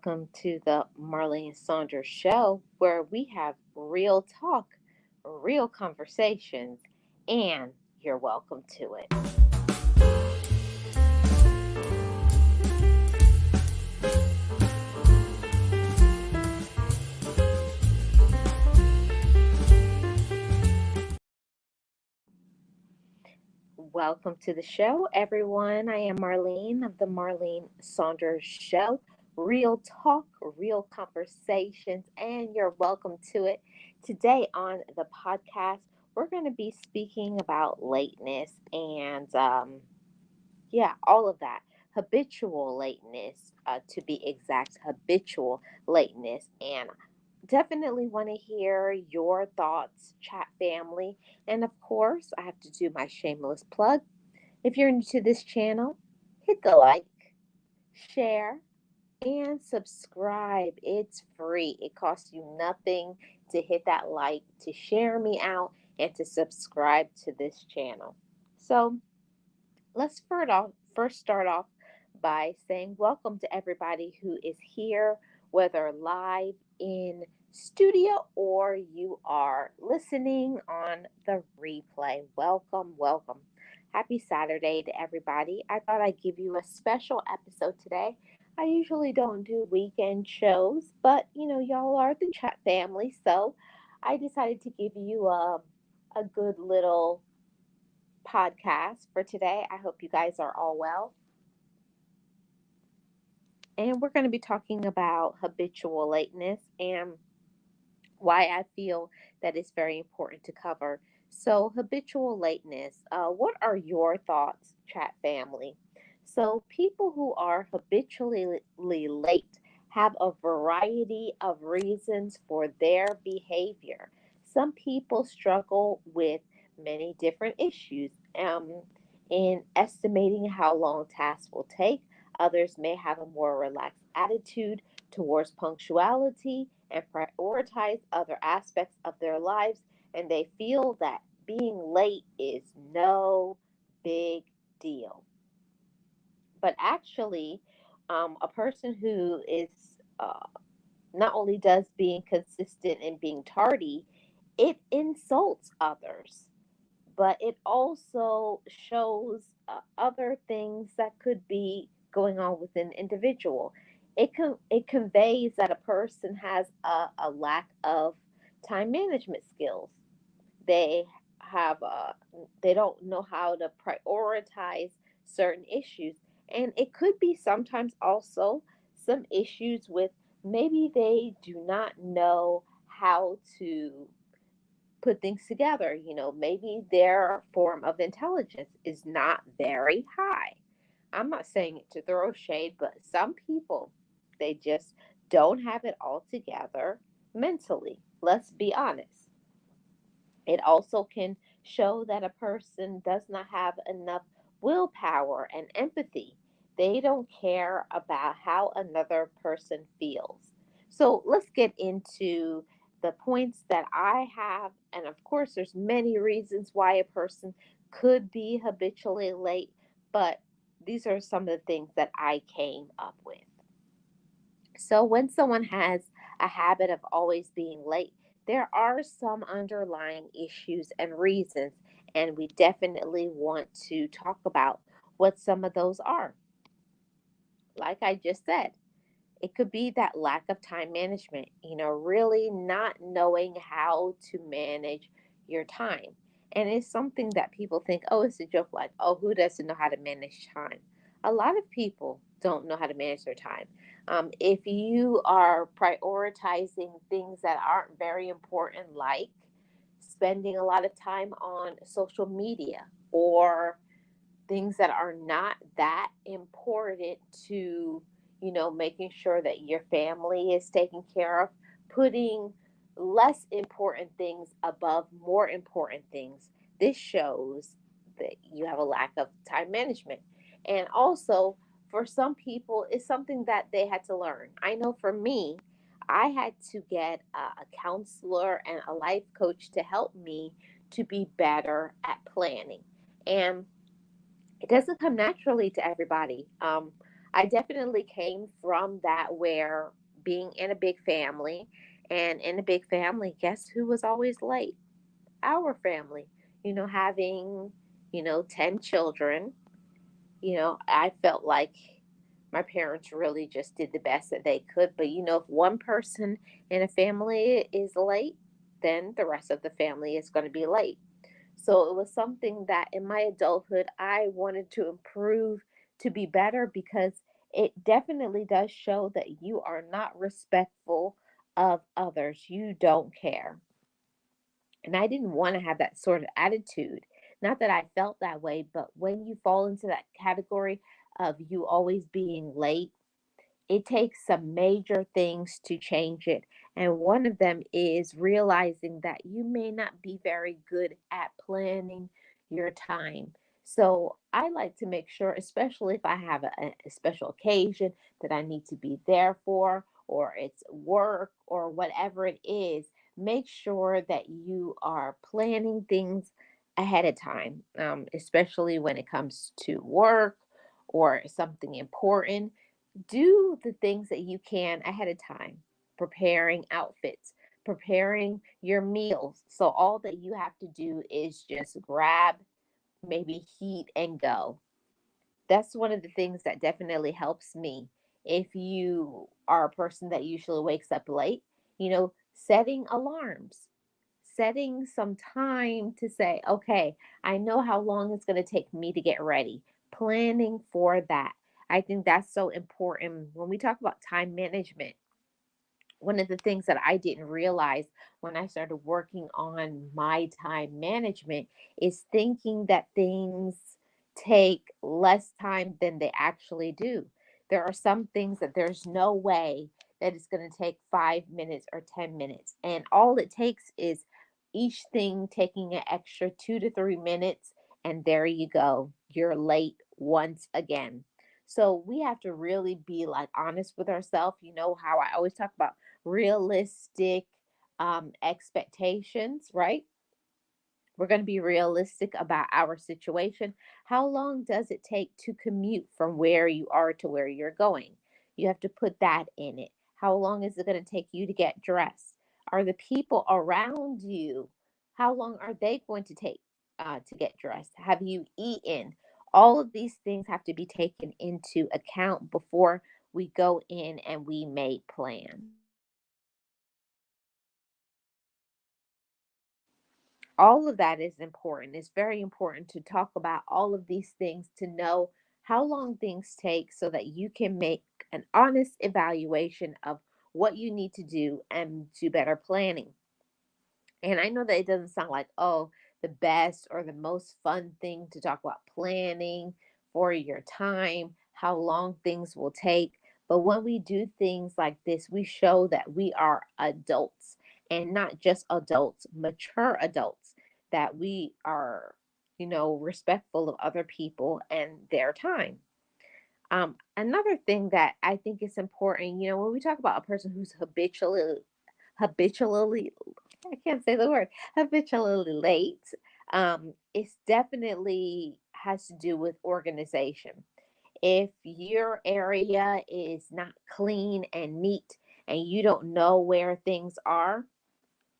Welcome to the Marlene Saunders Show, where we have real talk, real conversations, and you're welcome to it. Welcome to the show, everyone. I am Marlene of the Marlene Saunders Show. Real talk, real conversations, and you're welcome to it. Today on the podcast, we're going to be speaking about lateness and yeah, all of that. Habitual lateness, to be exact, habitual lateness. And definitely want to hear your thoughts, chat family. And of course, I have to do my shameless plug. If you're new to this channel, hit the like, share, and subscribe. It's free. It costs you nothing to hit that like, to share me out, and to subscribe to this channel. So, let's first start off by saying welcome to everybody who is here, whether live in studio or you are listening on the replay. Welcome, welcome. Happy Saturday to everybody. I thought I'd give you a special episode today. I usually don't do weekend shows, but y'all are the chat family, so I decided to give you a good little podcast for today. I hope you guys are all well. And we're going to be talking about habitual lateness and why I feel that it's very important to cover. So, habitual lateness, what are your thoughts, chat family? So, people who are habitually late have a variety of reasons for their behavior. Some people struggle with many different issues in estimating how long tasks will take. Others may have a more relaxed attitude towards punctuality and prioritize other aspects of their lives, and they feel that being late is no big deal. But actually, a person who is not only does being consistent and being tardy, it insults others, but it also shows other things that could be going on with an individual. It conveys that a person has a lack of time management skills. They have they don't know how to prioritize certain issues, and it could be sometimes also some issues with maybe they do not know how to put things together. Maybe their form of intelligence is not very high. I'm not saying it to throw shade, but some people, they just don't have it all together mentally. Let's be honest. It also can show that a person does not have enough willpower and empathy. They don't care about how another person feels. So let's get into the points that I have. And of course, there's many reasons why a person could be habitually late, but these are some of the things that I came up with. So, when someone has a habit of always being late, there are some underlying issues and reasons, and we definitely want to talk about what some of those are. Like I just said, it could be that lack of time management, really not knowing how to manage your time. And it's something that people think, oh, it's a joke, like, oh, who doesn't know how to manage time? A lot of people don't know how to manage their time. If you are prioritizing things that aren't very important, like spending a lot of time on social media or things that are not that important to, making sure that your family is taken care of, putting less important things above more important things. This shows that you have a lack of time management. And also, for some people, it's something that they had to learn. I know for me, I had to get a counselor and a life coach to help me to be better at planning. And it doesn't come naturally to everybody. I definitely came from that, where being in a big family, and in a big family, guess who was always late? Our family. Having, 10 children, I felt like my parents really just did the best that they could. But, if one person in a family is late, then the rest of the family is going to be late. So it was something that in my adulthood I wanted to improve, to be better, because it definitely does show that you are not respectful of others. You don't care. And I didn't want to have that sort of attitude. Not that I felt that way, but when you fall into that category of you always being late, it takes some major things to change it. And one of them is realizing that you may not be very good at planning your time. So I like to make sure, especially if I have a special occasion that I need to be there for, or it's work or whatever it is, make sure that you are planning things ahead of time, especially when it comes to work or something important. Do the things that you can ahead of time, preparing outfits, preparing your meals. So all that you have to do is just grab, maybe heat, and go. That's one of the things that definitely helps me. If you are a person that usually wakes up late, setting alarms, setting some time to say, okay, I know how long it's going to take me to get ready, planning for that. I think that's so important when we talk about time management. One of the things that I didn't realize when I started working on my time management is thinking that things take less time than they actually do. There are some things that there's no way that it's going to take 5 minutes or 10 minutes. And all it takes is each thing taking an extra 2 to 3 minutes. And there you go. You're late once again. So we have to really be like honest with ourselves. You know how I always talk about realistic expectations, right? We're going to be realistic about our situation. How long does it take to commute from where you are to where you're going? You have to put that in it. How long is it going to take you to get dressed? Are the people around you, how long are they going to take to get dressed? Have you eaten? All of these things have to be taken into account before we go in and we make plans. All of that is important. It's very important to talk about all of these things, to know how long things take so that you can make an honest evaluation of what you need to do and do better planning. And I know that it doesn't sound like, oh, the best or the most fun thing to talk about planning for your time, how long things will take. But when we do things like this, we show that we are adults, and not just adults, mature adults, that we are, respectful of other people and their time. Another thing that I think is important, when we talk about a person who's habitually, I can't say the word, habitually late, it's definitely has to do with organization. If your area is not clean and neat and you don't know where things are,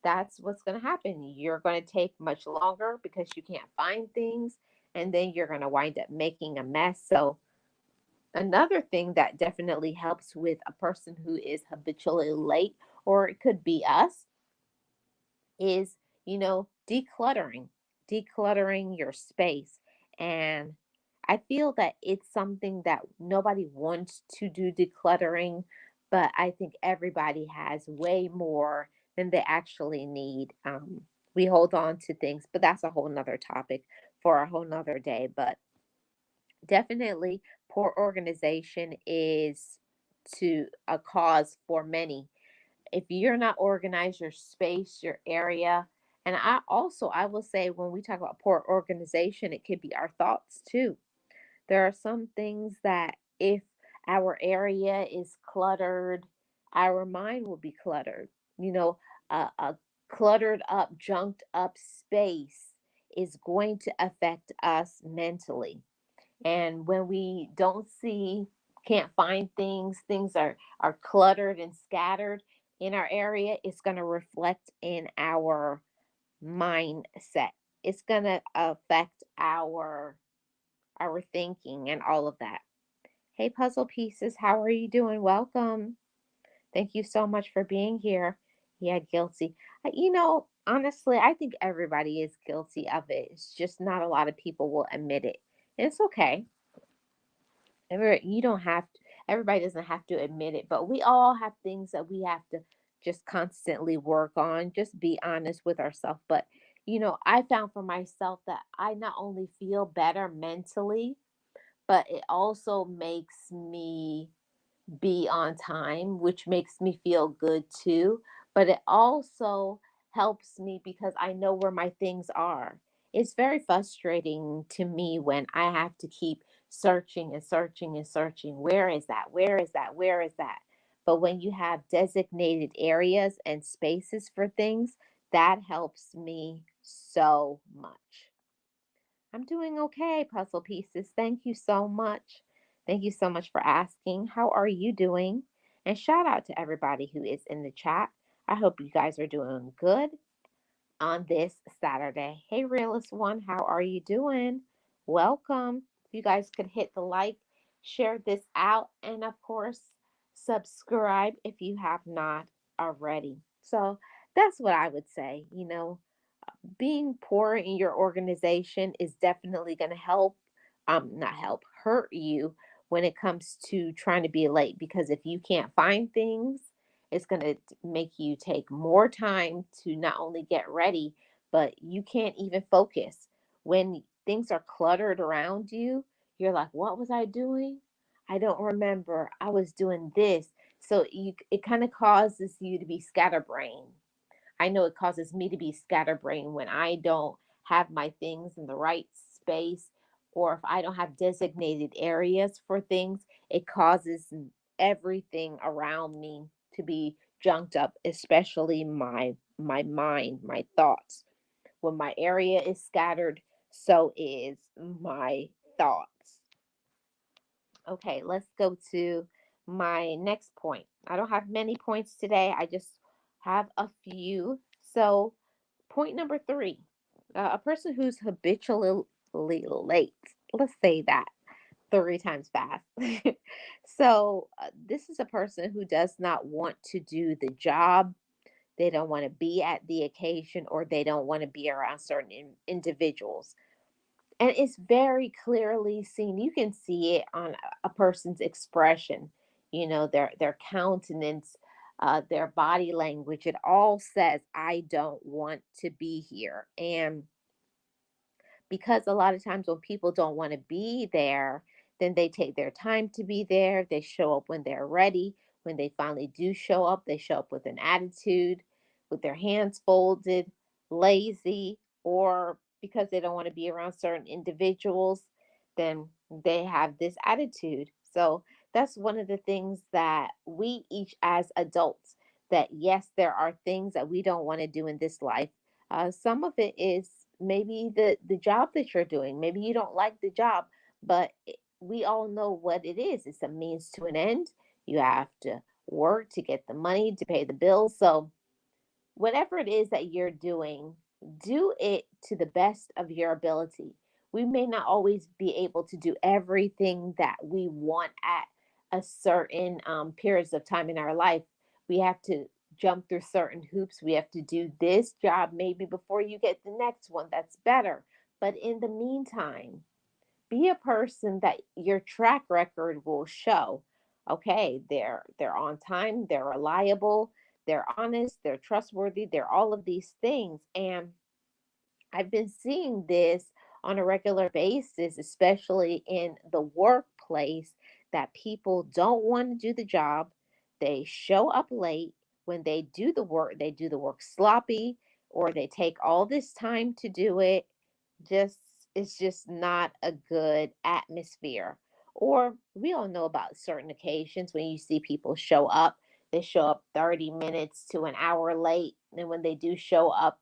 that's what's going to happen. You're going to take much longer because you can't find things, and then you're going to wind up making a mess. So another thing that definitely helps with a person who is habitually late, or it could be us, is, decluttering your space. And I feel that it's something that nobody wants to do, decluttering, but I think everybody has way more than they actually need. We hold on to things, but that's a whole nother topic for a whole nother day. But definitely, poor organization is to a cause for many. If you're not organized, your space, your area, and I will say, when we talk about poor organization, it could be our thoughts too. There are some things that if our area is cluttered, our mind will be cluttered. A cluttered up, junked up space is going to affect us mentally. And when we don't see can't find things, things are cluttered and scattered in our area, it's going to reflect in our mindset. It's going to affect our thinking and all of that. Hey, puzzle pieces, how are you doing? Welcome. Thank you so much for being here. Yeah, guilty. Honestly, I think everybody is guilty of it. It's just not a lot of people will admit it. And it's okay. You don't have to, everybody doesn't have to admit it, but we all have things that we have to just constantly work on. Just be honest with ourselves. But, I found for myself that I not only feel better mentally, but it also makes me be on time, which makes me feel good too. But it also helps me because I know where my things are. It's very frustrating to me when I have to keep searching and searching and searching. Where is that? Where is that? Where is that? But when you have designated areas and spaces for things, that helps me so much. I'm doing okay, puzzle pieces. Thank you so much. Thank you so much for asking. How are you doing? And shout out to everybody who is in the chat. I hope you guys are doing good on this Saturday. Hey, Realist One, how are you doing? Welcome. If you guys could hit the like, share this out, and of course, subscribe if you have not already. So that's what I would say. Being poor in your organization is definitely going to help, not help, hurt you when it comes to trying to be late, because if you can't find things, it's going to make you take more time to not only get ready, but you can't even focus when things are cluttered around you. You're like, what was I doing? I don't remember. I was doing this. So it kind of causes you to be scatterbrained. I know it causes me to be scatterbrained when I don't have my things in the right space, or if I don't have designated areas for things, it causes everything around me to be junked up, especially my mind, my thoughts. When my area is scattered, so is my thoughts. Okay, let's go to my next point. I don't have many points today. I just have a few. So, point number three, a person who's habitually late. Let's say that three times fast. This is a person who does not want to do the job. They don't want to be at the occasion, or they don't want to be around certain individuals, and it's very clearly seen. You can see it on a person's expression, their countenance, their body language. It all says, I don't want to be here. And because a lot of times when people don't want to be there, then they take their time to be there. They show up when they're ready. When they finally do show up, they show up with an attitude, with their hands folded, lazy, or because they don't want to be around certain individuals, then they have this attitude. So that's one of the things that we each as adults, that yes, there are things that we don't want to do in this life. Some of it is maybe the job that you're doing. Maybe you don't like the job, but we all know what it is. It's a means to an end. You have to work to get the money to pay the bills. So whatever it is that you're doing, do it to the best of your ability. We may not always be able to do everything that we want at a certain periods of time in our life. We have to jump through certain hoops. We have to do this job maybe before you get the next one that's better. But in the meantime, be a person that your track record will show. Okay, they're on time, they're reliable, they're honest, they're trustworthy, they're all of these things. And I've been seeing this on a regular basis, especially in the workplace, that people don't want to do the job. They show up late. When they do the work, they do the work sloppy, or they take all this time to do it. Just it's just not a good atmosphere. Or we all know about certain occasions when you see people show up, they show up 30 minutes to an hour late, and when they do show up,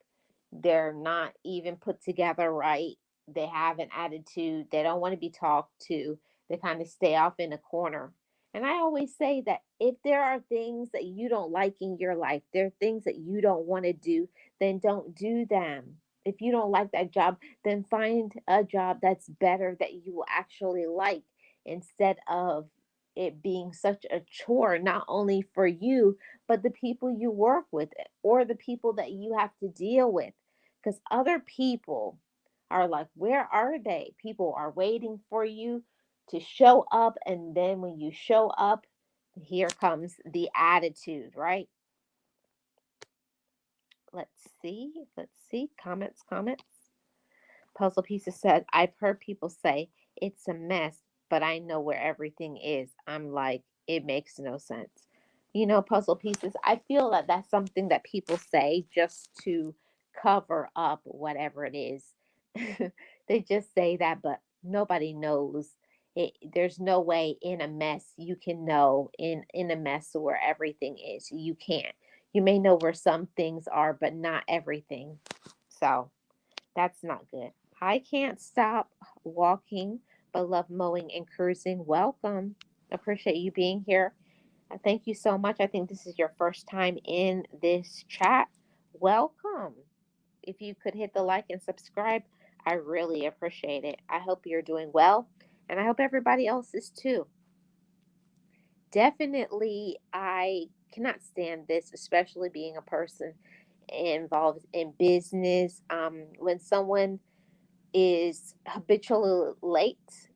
they're not even put together right. They have an attitude. They don't want to be talked to. They kind of stay off in a corner. And I always say that if there are things that you don't like in your life, there are things that you don't want to do, then don't do them. If you don't like that job, then find a job that's better that you will actually like, instead of it being such a chore, not only for you, but the people you work with or the people that you have to deal with. Because other people are like, where are they? People are waiting for you to show up. And then when you show up, here comes the attitude, right? Let's see. Let's see. Comments, comments. Puzzle Pieces said, I've heard people say it's a mess, but I know where everything is. I'm like, it makes no sense. Puzzle Pieces, I feel that that's something that people say just to cover up whatever it is. They just say that, but nobody knows. There's no way in a mess you can know in a mess where everything is. You can't. You may know where some things are, but not everything. So that's not good. I can't stop walking, but love mowing and cruising. Welcome. Appreciate you being here. Thank you so much. I think this is your first time in this chat. Welcome. If you could hit the like and subscribe, I really appreciate it. I hope you're doing well, and I hope everybody else is too. Definitely, I cannot stand this, especially being a person involved in business. When someone is habitually late.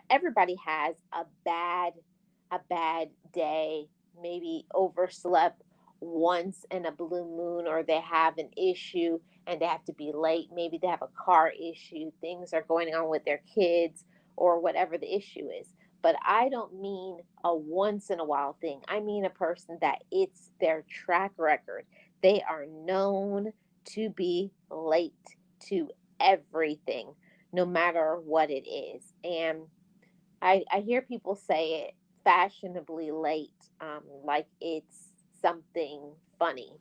Everybody has a bad day, maybe overslept once in a blue moon, or they have an issue and they have to be late. Maybe they have a car issue, things are going on with their kids, or whatever the issue is. But I don't mean a once in a while thing. I mean a person that it's their track record. They are known to be late to everything, no matter what it is. And I hear people say it fashionably late, like it's something funny.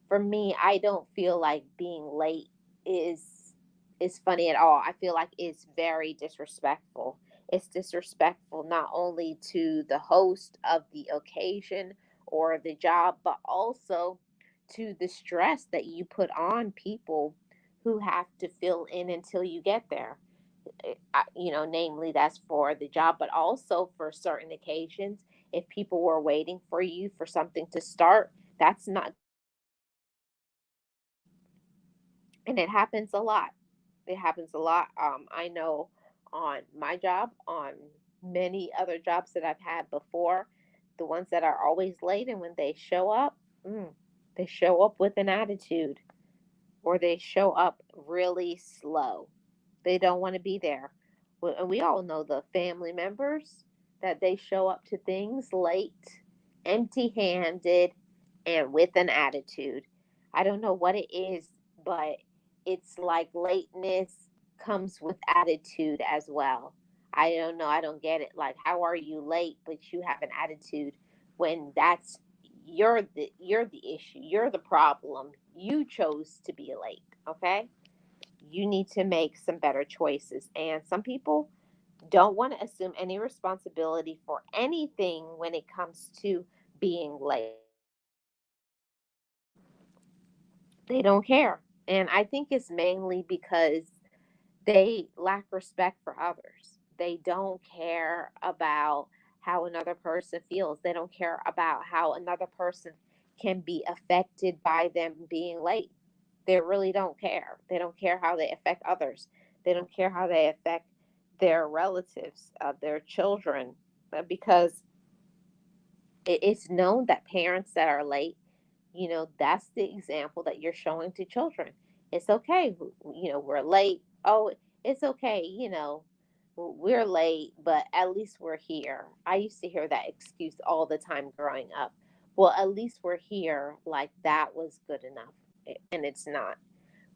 For me, I don't feel like being late is funny at all. I feel like it's very disrespectful. It's disrespectful not only to the host of the occasion or the job, but also to the stress that you put on people who have to fill in until you get there. Namely, that's for the job, but also for certain occasions. If people were waiting for you for something to start, that's not good. And it happens a lot. It happens a lot. I know on my job, on many other jobs that I've had before, the ones that are always late, and when they show up, they show up with an attitude, or they show up really slow. They don't want to be there. And we all know the family members that they show up to things late, empty handed, and with an attitude. I don't know what it is, but it's like lateness comes with attitude as well. I don't know. I don't get it. Like, how are you late, but you have an attitude when that's you're the issue. You're the problem. You chose to be late. Okay, you need to make some better choices. And some people don't want to assume any responsibility for anything when it comes to being late. They don't care. And I think it's mainly because they lack respect for others. They don't care about how another person feels. They don't care about how another person can be affected by them being late. They really don't care. They don't care how they affect others. They don't care how they affect their relatives, their children, because it's known that parents that are late, that's the example that you're showing to children. It's okay, we're late. Oh, it's okay, we're late, but at least we're here. I used to hear that excuse all the time growing up. Well, at least we're here, like that was good enough. And it's not.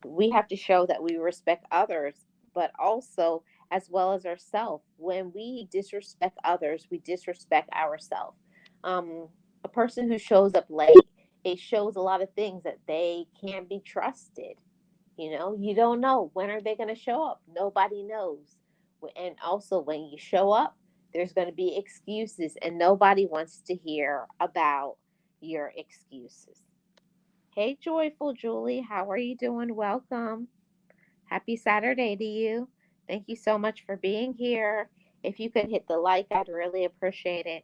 We have to show that we respect others, but also as well as ourselves. When we disrespect others, we disrespect ourselves. A person who shows up late, it shows a lot of things that they can't be trusted. You don't know when are they going to show up. Nobody knows. And also, when you show up, There's going to be excuses, and nobody wants to hear about your excuses. Hey, Joyful Julie, how are you doing? Welcome. Happy Saturday to you. Thank you so much for being here. If you could hit the like, I'd really appreciate it.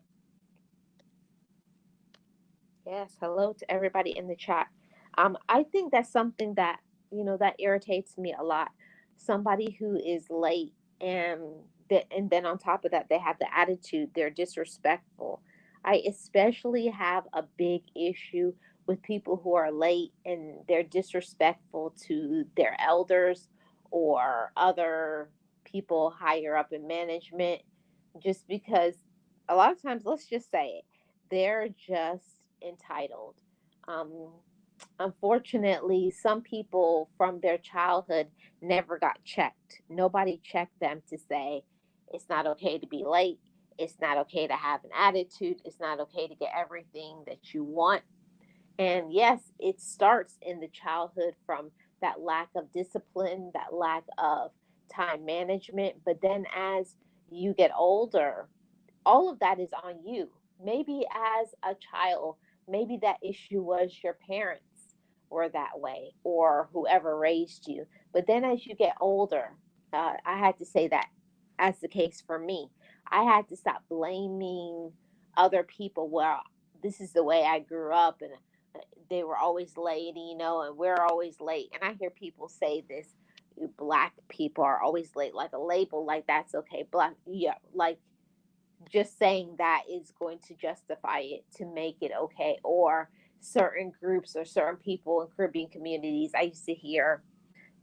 Yes, hello to everybody in the chat. I think that's something that, that irritates me a lot. Somebody who is late and and then on top of that, they have the attitude, they're disrespectful. I especially have a big issue with people who are late and they're disrespectful to their elders or other people higher up in management, just because a lot of times, let's just say it, they're just entitled. Um, Unfortunately, some people from their childhood never got checked. Nobody checked them to say it's not okay to be late. It's not okay to have an attitude. It's not okay to get everything that you want. And yes, it starts in the childhood from that lack of discipline, that lack of time management. But then as you get older, all of that is on you. Maybe as a child, maybe that issue was your parents were that way or whoever raised you. But then as you get older, I had to say that as the case for me, I had to stop blaming other people. Well, this is the way I grew up and they were always late, and we're always late. And I hear people say this, black people are always late, like a label, like that's okay. Black, yeah, like just saying that is going to justify it to make it okay. Or certain groups or certain people in Caribbean communities, I used to hear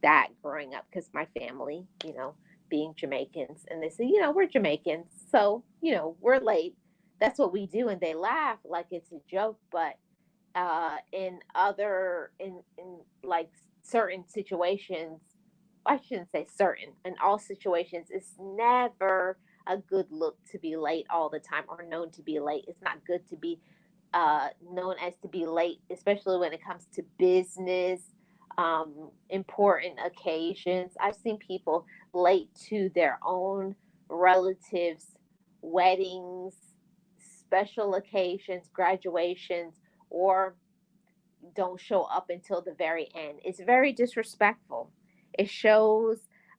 that growing up because my family, being Jamaicans, and they say, we're Jamaicans, so we're late, that's what we do, and they laugh like it's a joke. But in like certain situations, I shouldn't say certain, in all situations, it's never a good look to be late all the time or known to be late. It's not good to be known as to be late, especially when it comes to business, important occasions. I've seen people late to their own relatives' weddings, special occasions, graduations, or don't show up until the very end. It's very disrespectful. It shows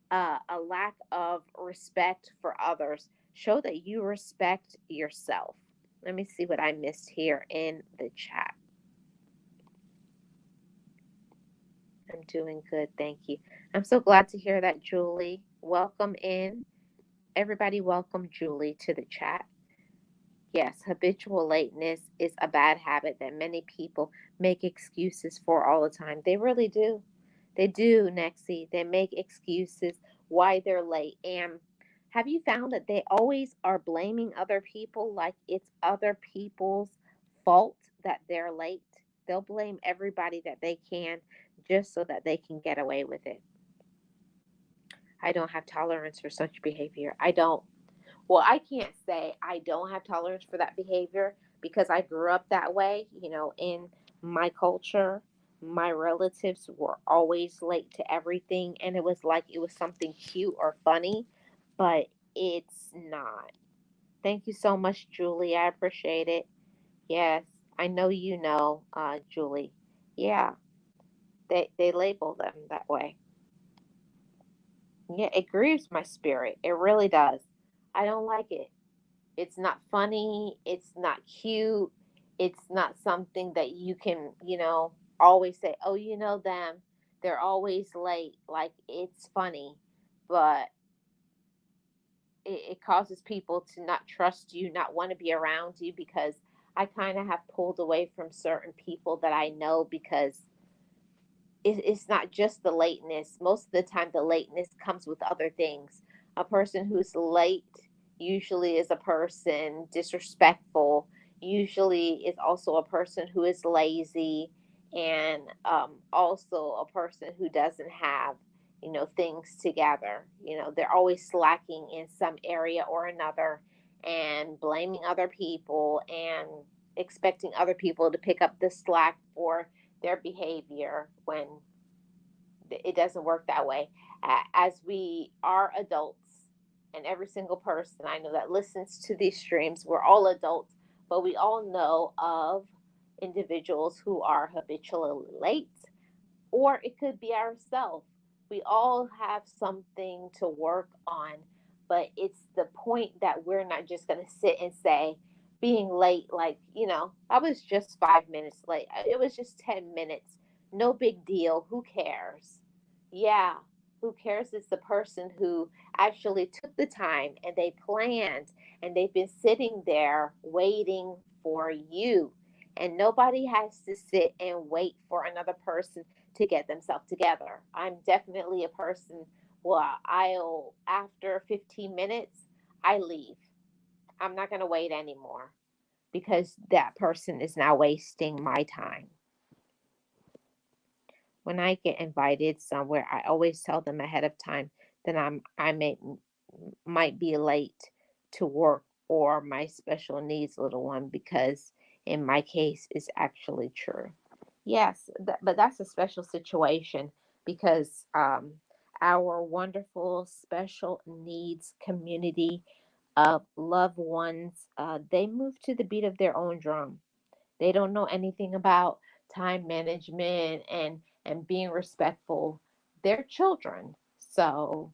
a lack of respect for others. Show that you respect yourself. Let me see what I missed here in the chat. I'm doing good, thank you. I'm so glad to hear that, Julie. Welcome in. Everybody, welcome Julie to the chat. Yes, habitual lateness is a bad habit that many people make excuses for all the time. They really do. They do, Nexie. They make excuses why they're late. And have you found that they always are blaming other people like it's other people's fault that they're late? They'll blame everybody that they can just so that they can get away with it. I don't have tolerance for such behavior. I don't. Well, I can't say I don't have tolerance for that behavior because I grew up that way. In my culture, my relatives were always late to everything, and it was like it was something cute or funny, but it's not. Thank you so much, Julie. I appreciate it. Yes, I know Julie. Yeah, they label them that way. Yeah, it grieves my spirit. It really does. I don't like it. It's not funny. It's not cute. It's not something that you can, always say, oh, them. They're always late. Like it's funny. But it causes people to not trust you, not want to be around you because I kind of have pulled away from certain people that I know because it's not just the lateness. Most of the time, the lateness comes with other things. A person who's late usually is a person disrespectful, usually is also a person who is lazy, and also a person who doesn't have, things together. They're always slacking in some area or another and blaming other people and expecting other people to pick up the slack for their behavior when it doesn't work that way. As we are adults, and every single person I know that listens to these streams, we're all adults, but we all know of individuals who are habitually late, or it could be ourselves. We all have something to work on, but it's the point that we're not just going to sit and say, being late, like, I was just 5 minutes late. It was just 10 minutes. No big deal. Who cares? Yeah, who cares is the person who actually took the time and they planned and they've been sitting there waiting for you. And nobody has to sit and wait for another person to get themselves together. I'm definitely a person, well, I'll, after 15 minutes, I leave. I'm not going to wait anymore because that person is now wasting my time. When I get invited somewhere, I always tell them ahead of time that I might be late to work or my special needs little one, because in my case it's actually true. Yes, but that's a special situation because our wonderful special needs community of loved ones, they move to the beat of their own drum. They don't know anything about time management and being respectful. They're children, so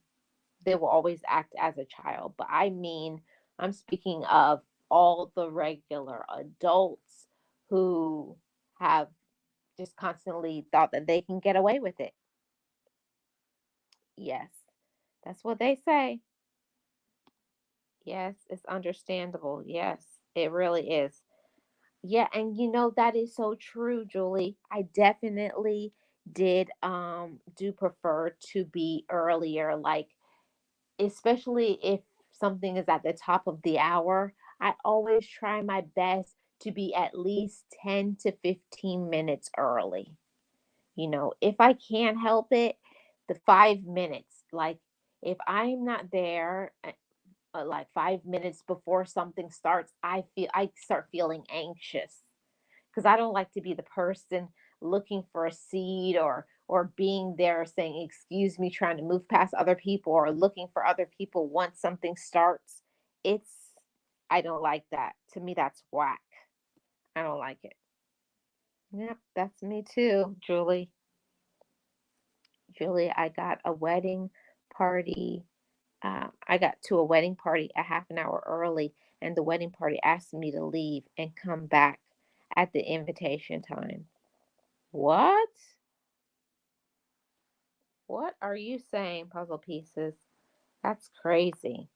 they will always act as a child. But I mean, I'm speaking of all the regular adults who have just constantly thought that they can get away with it. Yes, that's what they say. Yes, it's understandable. Yes, it really is. Yeah, and that is so true, Julie. I definitely did do prefer to be earlier, like especially if something is at the top of the hour. I always try my best to be at least 10 to 15 minutes early. If I can't help it, the 5 minutes, like if I'm not there like 5 minutes before something starts, I start feeling anxious because I don't like to be the person looking for a seat or being there saying excuse me, trying to move past other people or looking for other people once something starts. It's I don't like that. To me that's whack. I don't like it. Yep, that's me too, Julie. Julie, I got a wedding party. I got to a wedding party a half an hour early, and the wedding party asked me to leave and come back at the invitation time. What? What are you saying, puzzle pieces? That's crazy.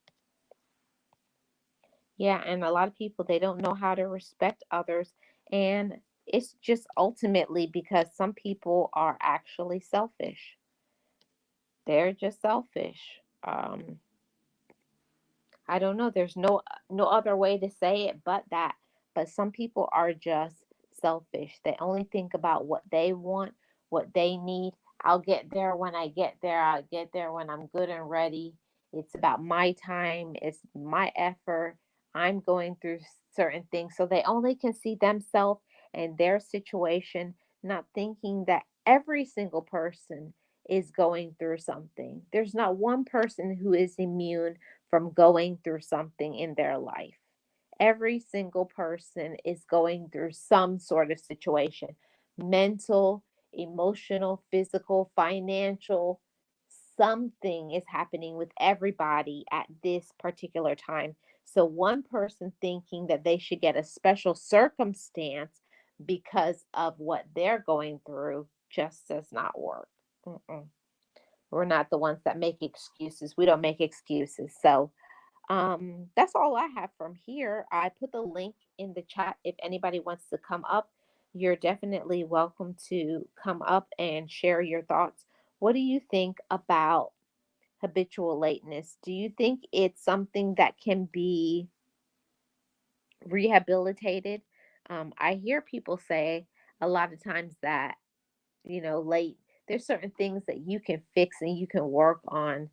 Yeah, and a lot of people, they don't know how to respect others. And it's just ultimately because some people are actually selfish. They're just selfish. I don't know. There's no other way to say it but that. But some people are just selfish. They only think about what they want, what they need. I'll get there when I get there. I'll get there when I'm good and ready. It's about my time. It's my effort. I'm going through certain things. So they only can see themselves and their situation, not thinking that every single person is going through something. There's not one person who is immune from going through something in their life. Every single person is going through some sort of situation, mental, emotional, physical, financial. Something is happening with everybody at this particular time. So, one person thinking that they should get a special circumstance because of what they're going through just does not work. Mm-mm. We're not the ones that make excuses. We don't make excuses. So, that's all I have from here. I put the link in the chat if anybody wants to come up. You're definitely welcome to come up and share your thoughts. What do you think about habitual lateness? Do you think it's something that can be rehabilitated? I hear people say a lot of times that, late, there's certain things that you can fix and you can work on.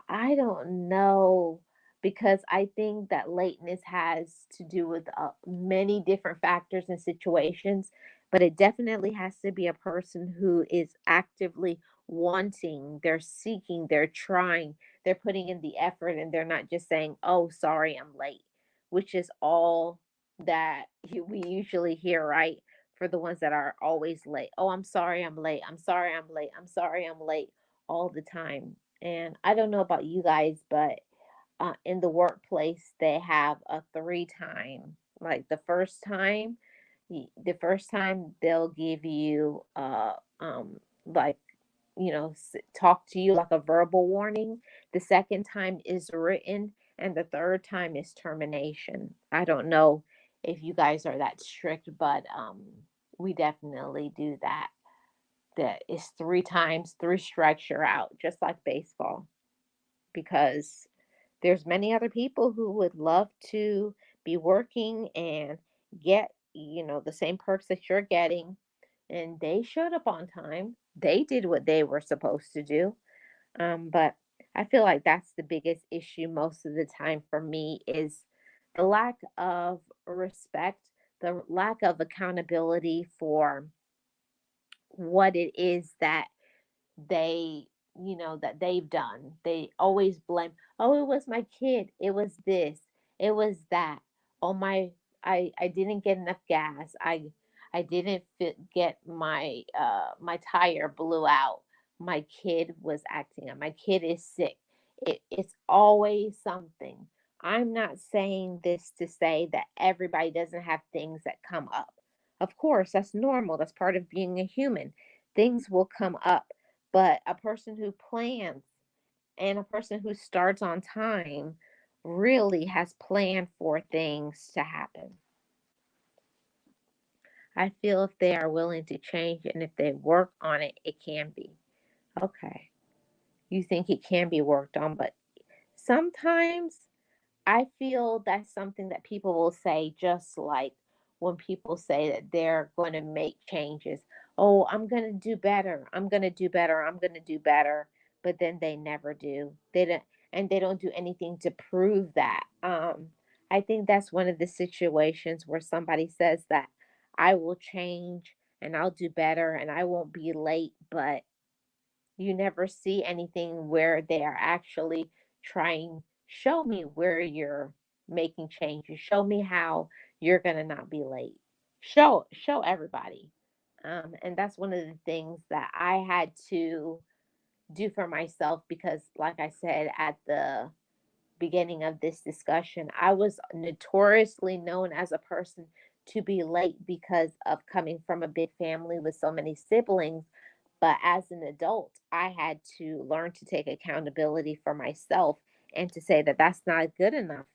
I don't know, because I think that lateness has to do with many different factors and situations, but it definitely has to be a person who is actively wanting, they're seeking, they're trying, they're putting in the effort, and they're not just saying, "Oh, sorry, I'm late," which is all that we usually hear, right? For the ones that are always late. "Oh, I'm sorry, I'm late. I'm sorry, I'm late. I'm sorry, I'm late," all the time. And I don't know about you guys, but in the workplace, they have a three time. Like the first time they'll give you, like, talk to you like a verbal warning. The second time is written, and the third time is termination. I don't know if you guys are that strict, but we definitely do that. That is three times, three strikes, you're out, just like baseball, because there's many other people who would love to be working and get, the same perks that you're getting, and they showed up on time. They did what they were supposed to do. But I feel like that's the biggest issue most of the time for me is the lack of respect, the lack of accountability for what it is that they that they've done. They always blame, "Oh, it was my kid, it was this, it was that, oh my, I didn't get enough gas, I didn't get my tire blew out, my kid was acting up, my kid is sick." It's always something. I'm not saying this to say that everybody doesn't have things that come up. Of course, that's normal, that's part of being a human. Things will come up, but a person who plans and a person who starts on time really has planned for things to happen. I feel if they are willing to change and if they work on it, it can be. Okay. You think it can be worked on, but sometimes I feel that's something that people will say, just like when people say that they're going to make changes. "Oh, I'm going to do better. I'm going to do better. I'm going to do better." But then they never do. They don't do anything to prove that. I think that's one of the situations where somebody says that I will change and I'll do better and I won't be late, but you never see anything where they are actually trying, "Show me where you're making changes, show me how you're going to not be late, show everybody." And that's one of the things that I had to do for myself, because like I said at the beginning of this discussion, I was notoriously known as a person to be late because of coming from a big family with so many siblings. But as an adult, I had to learn to take accountability for myself and to say that that's not good enough.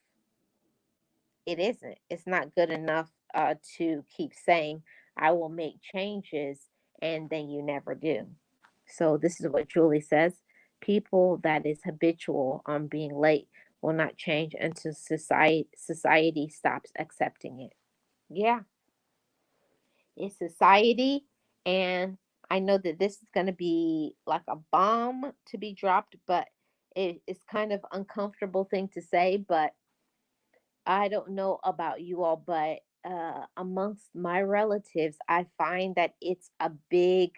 It isn't. It's not good enough to keep saying, "I will make changes," and then you never do. So, this is what Julie says: people that is habitual on being late will not change until society stops accepting it. Yeah, it's society. And I know that this is going to be like a bomb to be dropped, but it's kind of uncomfortable thing to say. But I don't know about you all, but amongst my relatives, I find that it's a big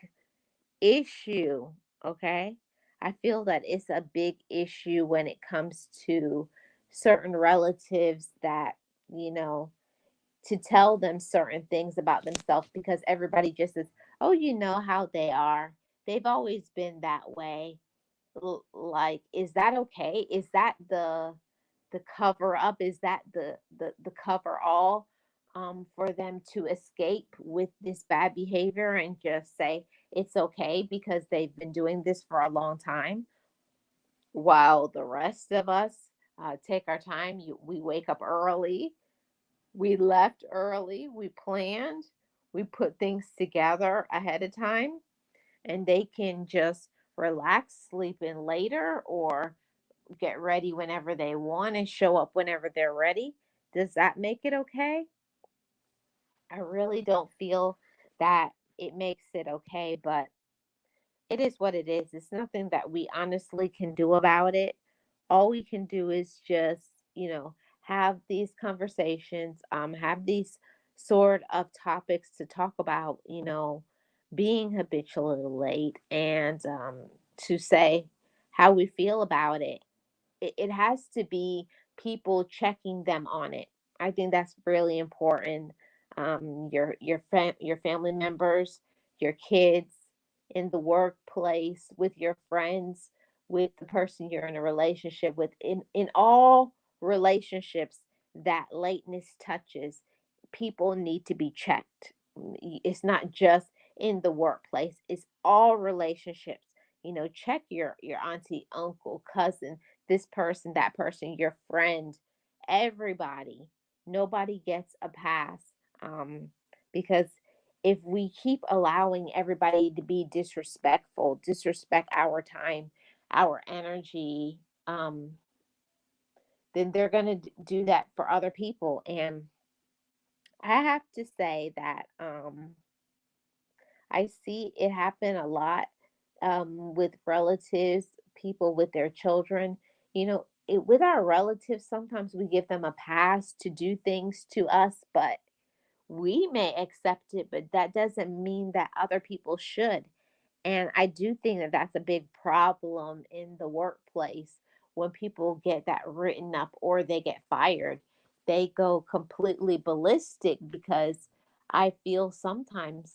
issue. Okay, I feel that it's a big issue when it comes to certain relatives that, you know to tell them certain things about themselves, because everybody just says, "Oh, you know how they are. They've always been that way." Like, is that okay? Is that the cover up? Is that the cover all, for them to escape with this bad behavior and just say it's okay because they've been doing this for a long time, while the rest of us take our time. We wake up early, we left early, we planned, we put things together ahead of time, and they can just relax, sleep in later, or get ready whenever they want and show up whenever they're ready. Does that make it okay? I really don't feel that it makes it okay, but it is what it is. It's nothing that we honestly can do about it. All we can do is just, have these conversations, have these sort of topics to talk about, being habitually late and to say how we feel about it has to be people checking them on it. I think that's really important. Your family members, your kids, in the workplace, with your friends, with the person you're in a relationship with, in all relationships that lateness touches, people need to be checked. It's not just in the workplace; it's all relationships. Check your auntie, uncle, cousin, this person, that person, your friend, everybody. Nobody gets a pass, um, because if we keep allowing everybody to be disrespectful, disrespect our time, our energy, then they're going to do that for other people. And I have to say that I see it happen a lot, with relatives, people with their children. With our relatives, sometimes we give them a pass to do things to us, but we may accept it, but that doesn't mean that other people should. And I do think that that's a big problem in the workplace when people get that written up or they get fired. They go completely ballistic because I feel sometimes,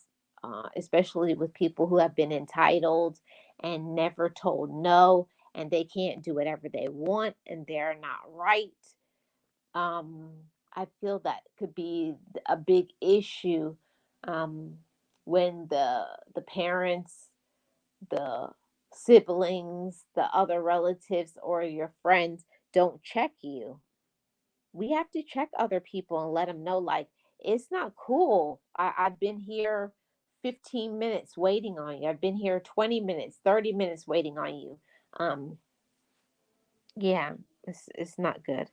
especially with people who have been entitled and never told no, and they can't do whatever they want and they're not right. Um, I feel that could be a big issue, um, when the parents, the siblings, the other relatives, or your friends don't check you. We have to check other people and let them know, like, it's not cool. I've been here 15 minutes waiting on you. I've been here 20 minutes, 30 minutes waiting on you. Um, yeah, it's not good.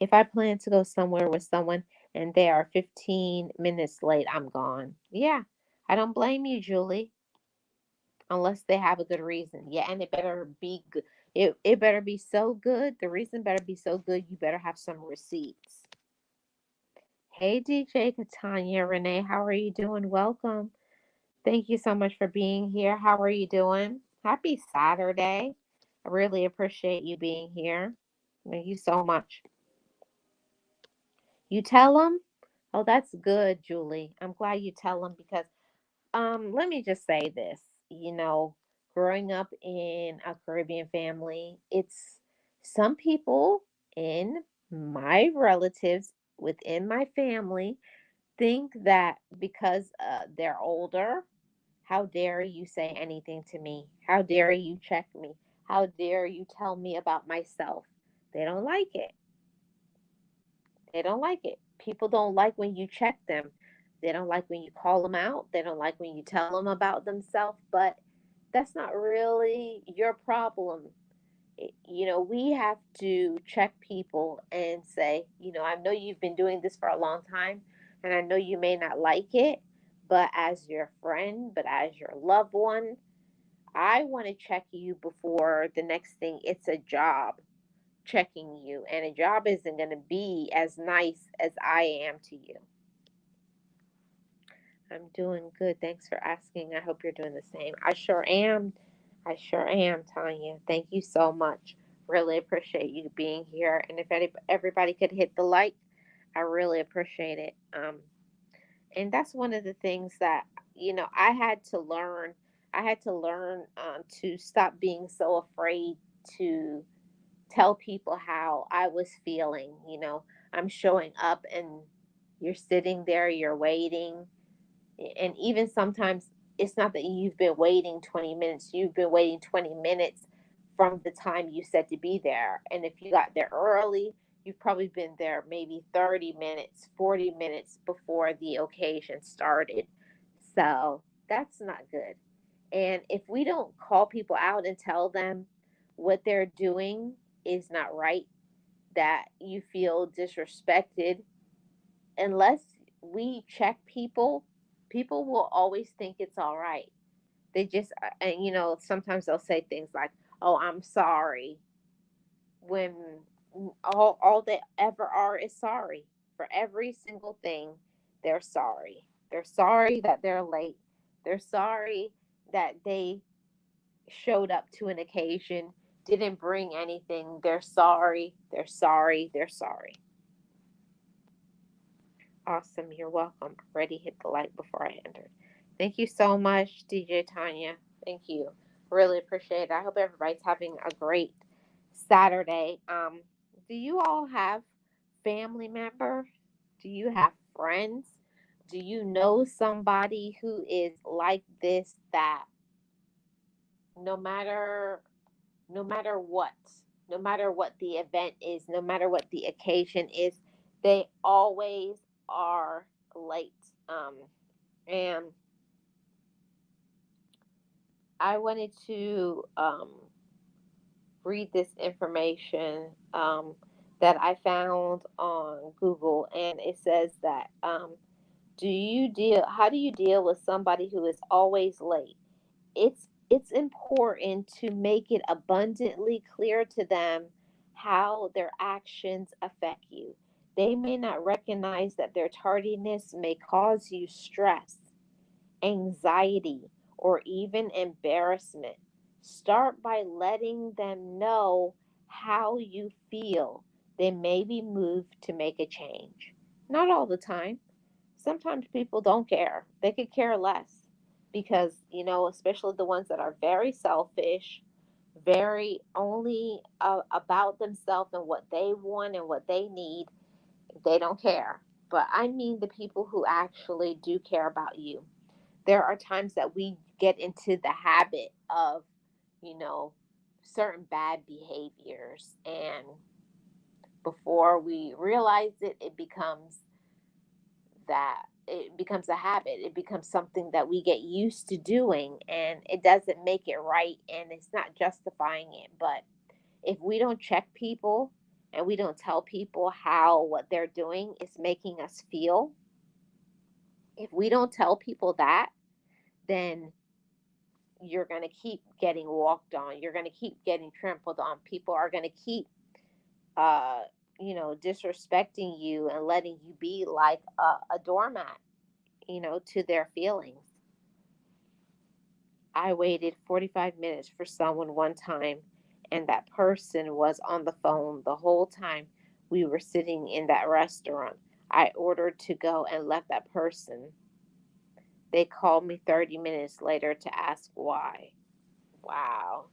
If I plan to go somewhere with someone and they are 15 minutes late, I'm gone. Yeah, I don't blame you, Julie, unless they have a good reason. Yeah, and it better be good. It better be so good. The reason better be so good. You better have some receipts. Hey, DJ Katanya Renee, how are you doing? Welcome. Thank you so much for being here. How are you doing? Happy Saturday. I really appreciate you being here. Thank you so much. You tell them? Oh, that's good, Julie. I'm glad you tell them because let me just say this. You know, growing up in a Caribbean family, it's some people in my relatives within my family think that because they're older, how dare you say anything to me? How dare you check me? How dare you tell me about myself? They don't like it. They don't like it. People don't like when you check them. They don't like when you call them out. They don't like when you tell them about themselves. But that's not really your problem. We have to check people and say, I know you've been doing this for a long time, and I know you may not like it, but as your friend, but as your loved one, I want to check you before the next thing. It's a job checking you, and a job isn't going to be as nice as I am to you. I'm doing good. Thanks for asking. I hope you're doing the same. I sure am. I sure am, Tanya. Thank you so much. Really appreciate you being here. And if everybody could hit the like, I really appreciate it. And that's one of the things that I had to learn. I had to learn to stop being so afraid to tell people how I was feeling. I'm showing up and you're sitting there, you're waiting. And even sometimes it's not that you've been waiting 20 minutes, you've been waiting 20 minutes from the time you said to be there. And if you got there early, you've probably been there maybe 30 minutes, 40 minutes before the occasion started. So that's not good. And if we don't call people out and tell them what they're doing is not right, that you feel disrespected, unless we check people, people will always think it's all right. They just, and sometimes they'll say things like, oh, I'm sorry, when all they ever are is sorry. For every single thing, they're sorry. They're sorry that they're late. They're sorry that they showed up to an occasion, didn't bring anything. They're sorry. They're sorry. They're sorry. Awesome. You're welcome. Already hit the like before I entered. Thank you so much, DJ Tanya. Thank you. Really appreciate it. I hope everybody's having a great Saturday. Do you all have family members? Do you have friends? Do you know somebody who is like this, that no matter no matter what, no matter what the event is, no matter what the occasion is, they always are late. And I wanted to read this information that I found on Google, and it says that how do you deal with somebody who is always late? It's important to make it abundantly clear to them how their actions affect you. They may not recognize that their tardiness may cause you stress, anxiety, or even embarrassment. Start by letting them know how you feel. They may be moved to make a change. Not all the time. Sometimes people don't care. They could care less because, especially the ones that are very selfish, very only about themselves and what they want and what they need, they don't care. But I mean the people who actually do care about you. There are times that we get into the habit of, you know, certain bad behaviors, and before we realize it, it becomes a habit. It becomes something that we get used to doing, and it doesn't make it right, and it's not justifying it. But if we don't check people and we don't tell people how what they're doing is making us feel, if we don't tell people that, then you're going to keep getting walked on. You're going to keep getting trampled on. People are going to keep, uh, disrespecting you and letting you be like a doormat, to their feelings. I waited 45 minutes for someone one time, and that person was on the phone the whole time we were sitting in that restaurant. I ordered to go and left that person. They called me 30 minutes later to ask why. Wow.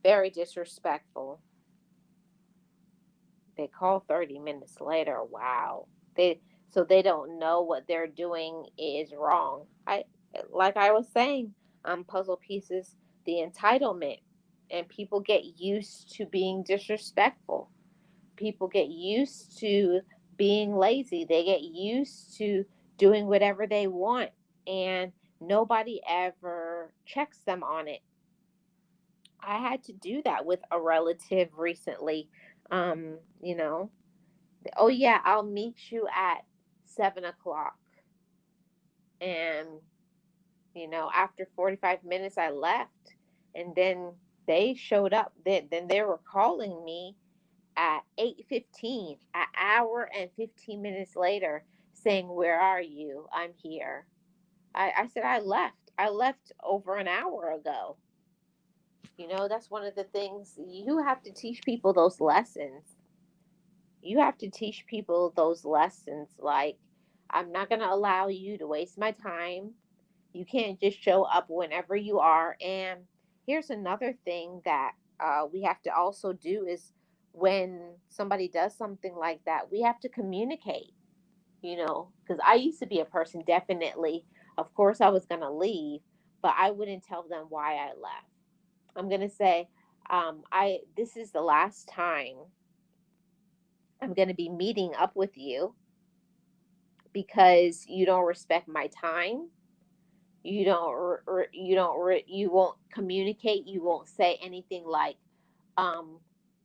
Very disrespectful. They call 30 minutes later. Wow. They don't know what they're doing is wrong. Like I was saying, puzzle pieces, the entitlement, and people get used to being disrespectful. People get used to being lazy. They get used to doing whatever they want, and nobody ever checks them on it. I had to do that with a relative recently. Um, you know, oh yeah, I'll meet you at 7 o'clock. And, after 45 minutes, I left. And then they showed up. Then they were calling me at 8:15, an hour and 15 minutes later, saying, "Where are you? I'm here." I said, "I left. I left over an hour ago." That's one of the things you have to teach people those lessons. You have to teach people those lessons. Like, I'm not going to allow you to waste my time. You can't just show up whenever you are. And here's another thing that we have to also do is when somebody does something like that, we have to communicate, because I used to be a person, definitely. Of course, I was going to leave, but I wouldn't tell them why I left. I'm going to say, this is the last time I'm going to be meeting up with you because you don't respect my time. You won't communicate. You won't say anything like, um,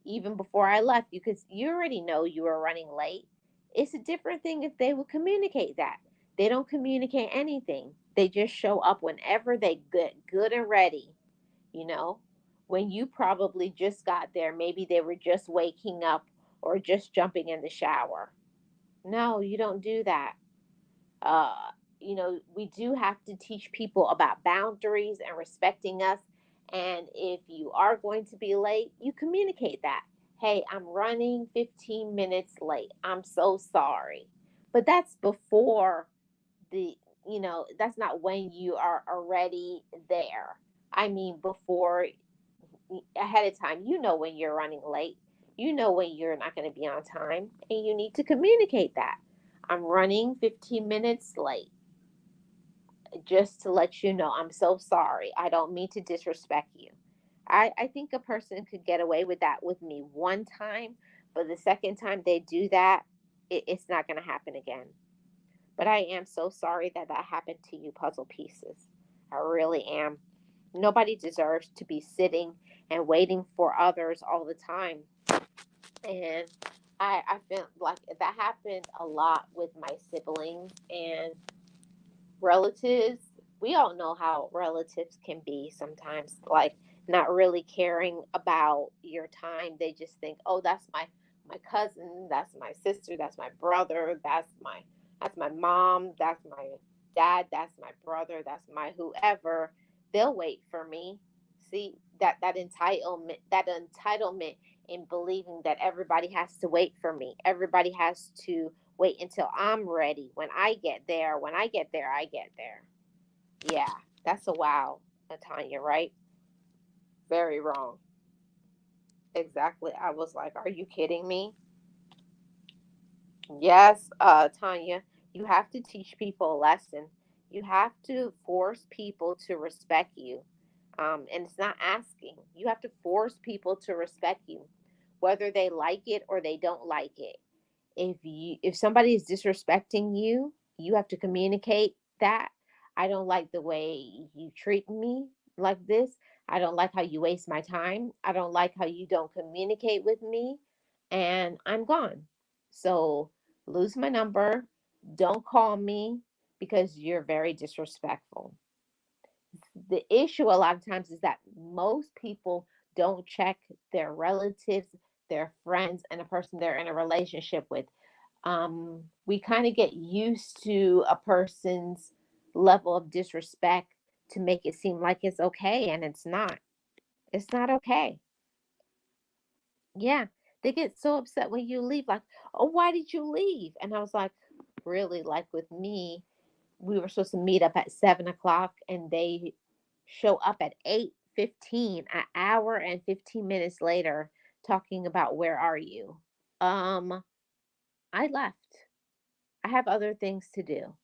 even before I left, because you already know you were running late. It's a different thing if they would communicate that. They don't communicate anything. They just show up whenever they get good and ready, you know, when you probably just got there. Maybe they were just waking up or just jumping in the shower. No, you don't do that. Uh, we do have to teach people about boundaries and respecting us. And if you are going to be late, you communicate that. Hey, I'm running 15 minutes late. I'm so sorry. But that's before the, that's not when you are already there. I mean, before, ahead of time, when you're running late, when you're not going to be on time, and you need to communicate that. I'm running 15 minutes late, just to let you know. I'm so sorry. I don't mean to disrespect you. I think a person could get away with that with me one time, but the second time they do that, it's not going to happen again. But I am so sorry that that happened to you, puzzle pieces. I really am. Nobody deserves to be sitting and waiting for others all the time. And I feel like that happened a lot with my siblings and relatives. We all know how relatives can be sometimes, like not really caring about your time. They just think, oh, that's my cousin, that's my sister, that's my brother, that's my mom, that's my dad, that's my brother, that's my whoever. They'll wait for me. See, that entitlement in believing that everybody has to wait for me. Everybody has to wait until I'm ready. When I get there, I get there. Yeah, that's a wow, Tanya, right? Very wrong. Exactly. I was like, are you kidding me? Yes, Tanya, you have to teach people a lesson. You have to force people to respect you. And it's not asking. You have to force people to respect you, whether they like it or they don't like it. If somebody is disrespecting you, you have to communicate that. I don't like the way you treat me like this. I don't like how you waste my time. I don't like how you don't communicate with me, and I'm gone. So lose my number. Don't call me because you're very disrespectful. The issue a lot of times is that most people don't check their relatives, their friends, and a person they're in a relationship with. We kind of get used to a person's level of disrespect to make it seem like it's okay, and it's not. It's not okay. Yeah, they get so upset when you leave, like, oh, why did you leave? And I was like, really, like with me, we were supposed to meet up at 7 o'clock, and they show up at 8:15, an hour and 15 minutes later, talking about where are you? Um, I left. I have other things to do.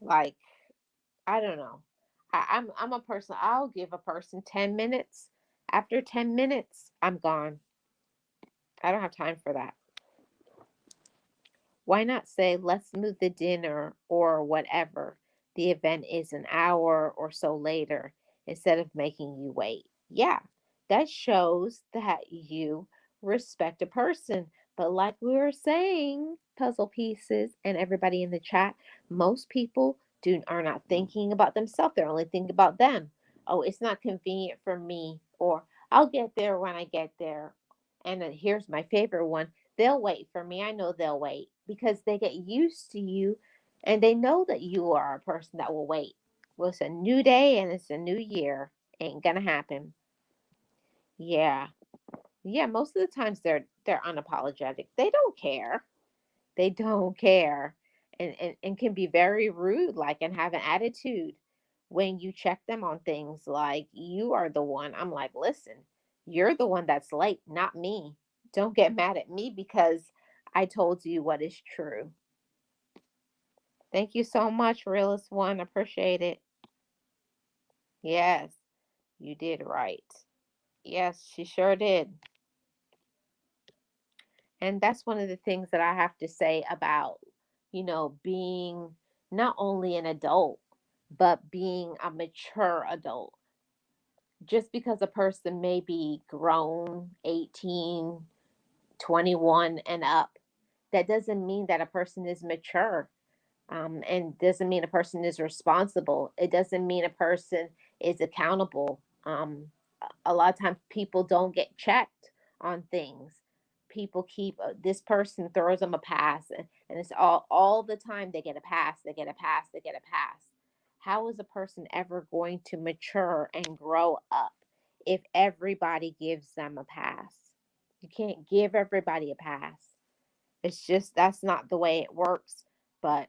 Like, I don't know. I'm a person. I'll give a person 10 minutes. After 10 minutes, I'm gone. I don't have time for that. Why not say, let's move the dinner or whatever? The event is an hour or so later instead of making you wait. Yeah, that shows that you respect a person. But like we were saying, puzzle pieces and everybody in the chat, most people are not thinking about themselves. They're only thinking about them. Oh, it's not convenient for me, or I'll get there when I get there. And then here's my favorite one, they'll wait for me. I know they'll wait because they get used to you and they know that you are a person that will wait. Well, it's a new day and it's a new year. Ain't gonna happen. Yeah. Yeah, most of the times they're unapologetic. They don't care. They don't care. And can be very rude, like, and have an attitude when you check them on things like you are the one. I'm like, listen, you're the one that's late, not me. Don't get mad at me because I told you what is true. Thank you so much, Realist One. Appreciate it. Yes, you did right. Yes, she sure did. And that's one of the things that I have to say about, being not only an adult, but being a mature adult. Just because a person may be grown, 18, 21, and up, that doesn't mean that a person is mature. And doesn't mean a person is responsible. It doesn't mean a person is accountable. A lot of times people don't get checked on things. People keep this person throws them a pass. And it's all the time they get a pass, they get a pass, they get a pass. How is a person ever going to mature and grow up if everybody gives them a pass? You can't give everybody a pass. It's just that's not the way it works. But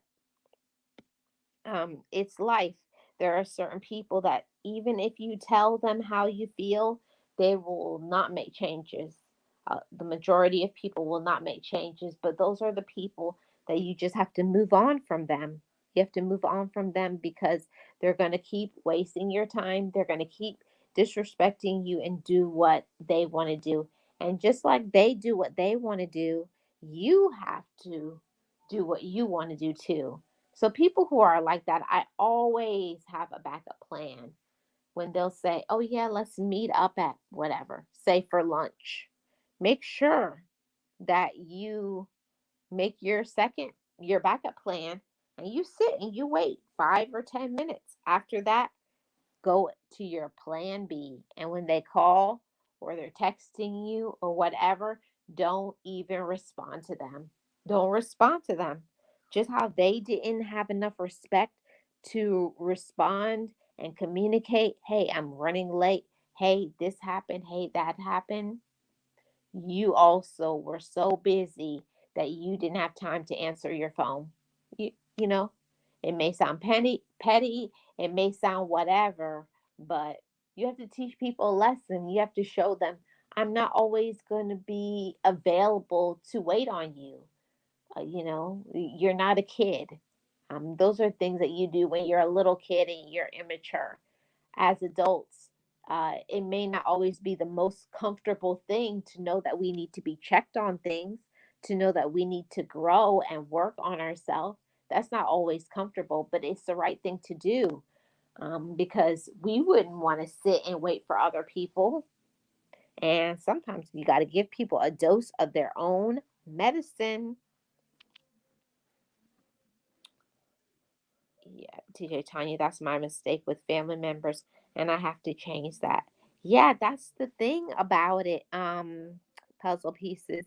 it's life. There are certain people that even if you tell them how you feel, they will not make changes. The majority of people will not make changes, but those are the people that you just have to move on from them. You have to move on from them because they're going to keep wasting your time. They're going to keep disrespecting you and do what they want to do. And just like they do what they want to do, you have to do what you want to do too. So people who are like that, I always have a backup plan when they'll say, "Oh yeah, let's meet up at whatever, say for lunch." Make sure that you make your backup plan and you sit and you wait 5 or 10 minutes. After that, go to your plan B. And when they call or they're texting you or whatever, don't even respond to them. Don't respond to them. Just how they didn't have enough respect to respond and communicate, hey, I'm running late. Hey, this happened. Hey, that happened. You also were so busy that you didn't have time to answer your phone. You know, it may sound petty, it may sound whatever, but you have to teach people a lesson. You have to show them, I'm not always going to be available to wait on you. You're not a kid. Those are things that you do when you're a little kid and you're immature. As adults, it may not always be the most comfortable thing to know that we need to be checked on things, to know that we need to grow and work on ourselves. That's not always comfortable, but it's the right thing to do, because we wouldn't want to sit and wait for other people. And sometimes you got to give people a dose of their own medicine. Yeah, TJ Tanya, that's my mistake with family members, and I have to change that. Yeah, that's the thing about it. Puzzle pieces.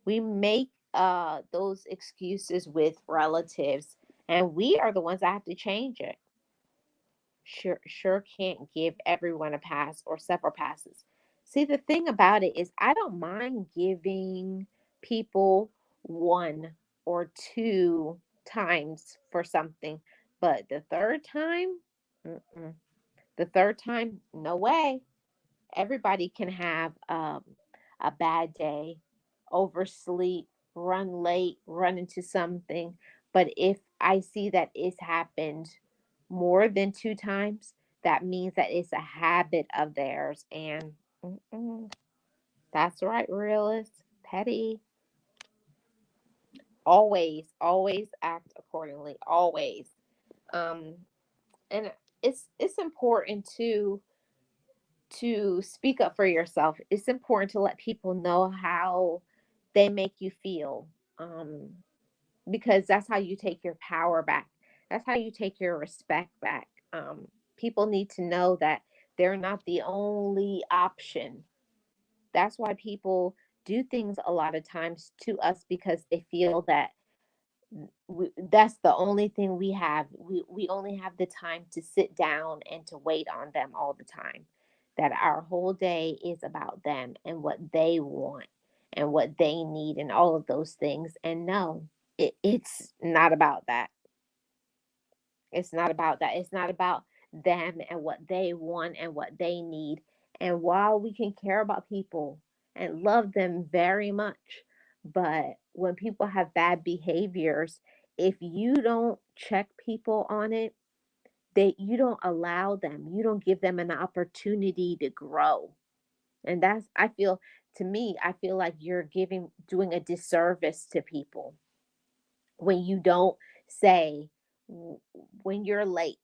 We make those excuses with relatives, and we are the ones that have to change it. Sure can't give everyone a pass or several passes. See, the thing about it is I don't mind giving people one or two times for something, but the third time, mm-mm. The third time, no way. Everybody can have a bad day, oversleep, run late, run into something. But if I see that it's happened more than two times, that means that it's a habit of theirs. And mm-mm, that's right, realist, petty. Always act accordingly. Always. Um, and it's important to speak up for yourself. It's important to let people know how they make you feel, because that's how you take your power back. That's how you take your respect back. People need to know that they're not the only option. That's why people do things a lot of times to us because they feel that that's the only thing we have. We only have the time to sit down and to wait on them all the time. That our whole day is about them and what they want and what they need and all of those things. And no, it's not about that. It's not about that. It's not about them and what they want and what they need. And while we can care about people and love them very much, but when people have bad behaviors, if you don't check people on it, you don't allow them, you don't give them an opportunity to grow. And that's, I feel, to me, I feel like you're doing a disservice to people when you don't say, when you're late,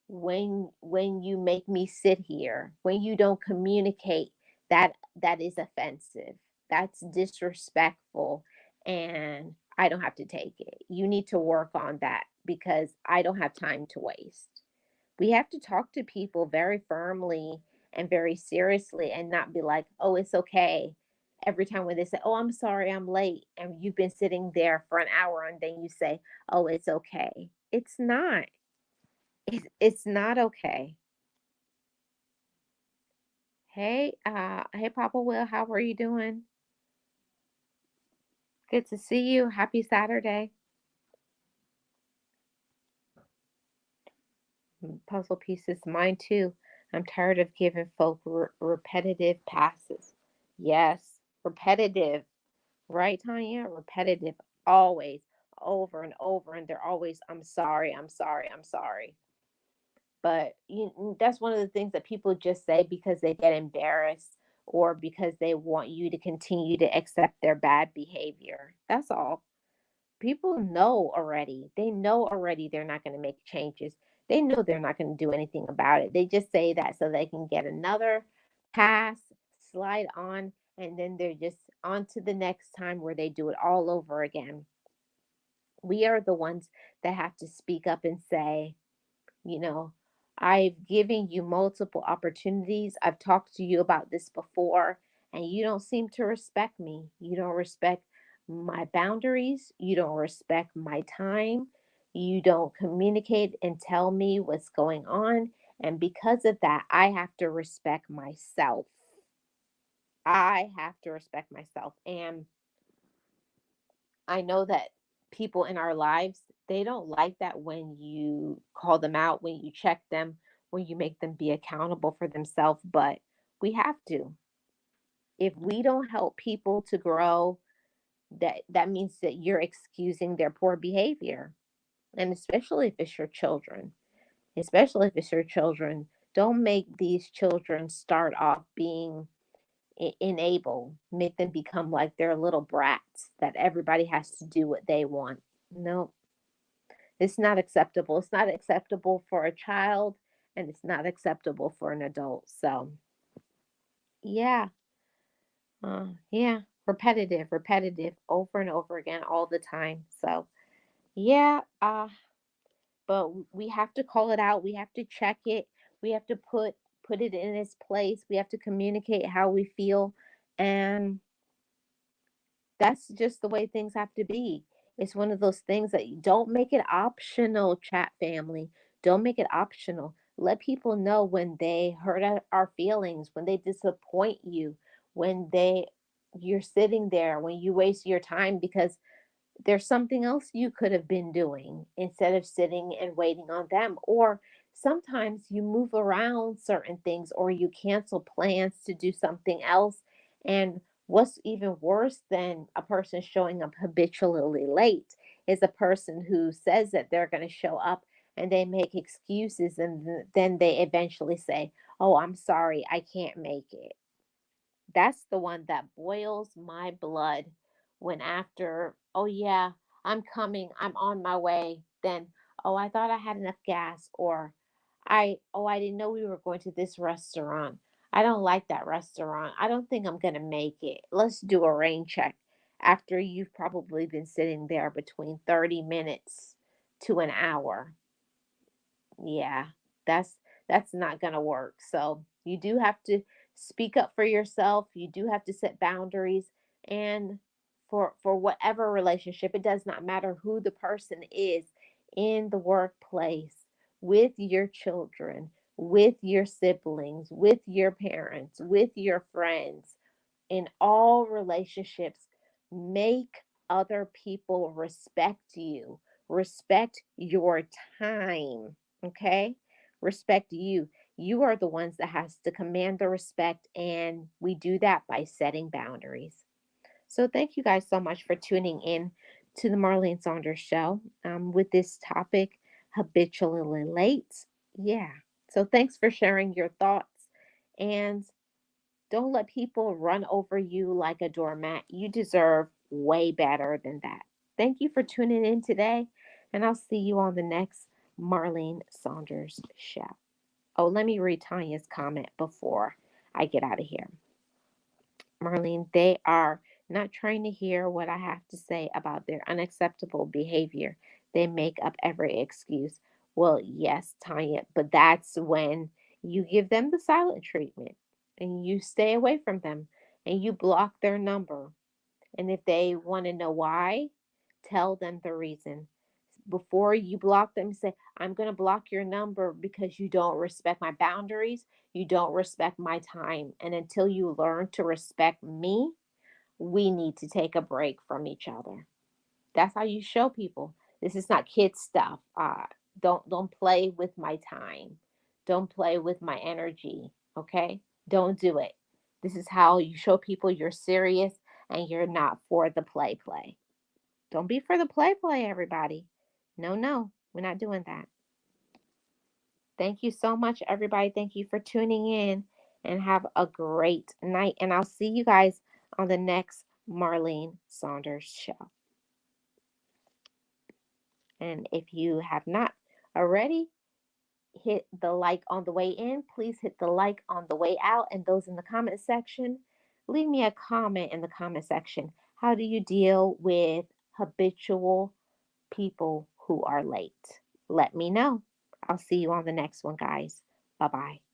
when you make me sit here, when you don't communicate, that is offensive, that's disrespectful, and I don't have to take it. You need to work on that because I don't have time to waste. We have to talk to people very firmly and very seriously and not be like, oh, it's okay. Every time when they say, "Oh, I'm sorry, I'm late," and you've been sitting there for an hour and then you say, "Oh, it's okay." It's not. It's not okay. Hey, Papa Will, how are you doing? Good to see you. Happy Saturday. Puzzle pieces, mine too. I'm tired of giving folk repetitive passes. Yes, repetitive. Right, Tanya? Repetitive. Always, over and over. And they're always, "I'm sorry, I'm sorry, I'm sorry." But that's one of the things that people just say because they get embarrassed or because they want you to continue to accept their bad behavior. That's all. People know already. They know already they're not going to make changes. They know they're not going to do anything about it. They just say that so they can get another pass, slide on, and then they're just on to the next time where they do it all over again. We are the ones that have to speak up and say, you know, "I've given you multiple opportunities. I've talked to you about this before, and you don't seem to respect me. You don't respect my boundaries. You don't respect my time. You don't communicate and tell me what's going on. And because of that, I have to respect myself. I have to respect myself." And I know that people in our lives, they don't like that when you call them out, when you check them, when you make them be accountable for themselves, but we have to. If we don't help people to grow, that means that you're excusing their poor behavior. And especially if it's your children, especially if it's your children, don't make these children start off being enabled, make them become like they're little brats that everybody has to do what they want. No, it's not acceptable. It's not acceptable for a child and it's not acceptable for an adult. So, yeah, yeah, repetitive, repetitive over and over again all the time. So, yeah, but we have to call it out. We have to check it. We have to put it in its place. We have to communicate how we feel, and that's just the way things have to be. It's one of those things that you don't make it optional, chat family. Don't make it optional. Let people know when they hurt our feelings, when they disappoint you, when you're sitting there, when you waste your time because there's something else you could have been doing instead of sitting and waiting on them. Or sometimes you move around certain things or you cancel plans to do something else. And what's even worse than a person showing up habitually late is a person who says that they're going to show up and they make excuses and then they eventually say, "Oh, I'm sorry, I can't make it." That's the one that boils my blood when after, "Oh yeah, I'm coming, I'm on my way." Then, "Oh, I thought I had enough gas," or I didn't know we were going to this restaurant. I don't like that restaurant. I don't think I'm going to make it. Let's do a rain check." After you've probably been sitting there between 30 minutes to an hour. Yeah, that's not going to work. So, you do have to speak up for yourself. You do have to set boundaries and for whatever relationship, it does not matter who the person is in the workplace, with your children, with your siblings, with your parents, with your friends, in all relationships, make other people respect you, respect your time, okay? Respect you. You are the ones that has to command the respect, and we do that by setting boundaries. So thank you guys so much for tuning in to the Marlene Saunders Show with this topic, habitually late. Yeah. So thanks for sharing your thoughts, and don't let people run over you like a doormat. You deserve way better than that. Thank you for tuning in today, and I'll see you on the next Marlene Saunders Show. Oh, let me read Tanya's comment before I get out of here. Marlene, they are not trying to hear what I have to say about their unacceptable behavior. They make up every excuse. Well, yes, Tanya, but that's when you give them the silent treatment and you stay away from them and you block their number. And if they want to know why, tell them the reason. Before you block them, say, I'm going to block your number because you don't respect my boundaries. You don't respect my time. And until you learn to respect me, we need to take a break from each other. That's how you show people. This is not kid stuff. Don't play with my time. Don't play with my energy. Okay? Don't do it. This is how you show people you're serious and you're not for the play. Don't be for the play, everybody. No, no, we're not doing that. Thank you so much, everybody. Thank you for tuning in and have a great night. And I'll see you guys on the next Marlene Saunders show. And if you have not already hit the like on the way in, please hit the like on the way out. And those in the comment section, leave me a comment in the comment section. How do you deal with habitual people who are late? Let me know. I'll see you on the next one, guys. Bye bye.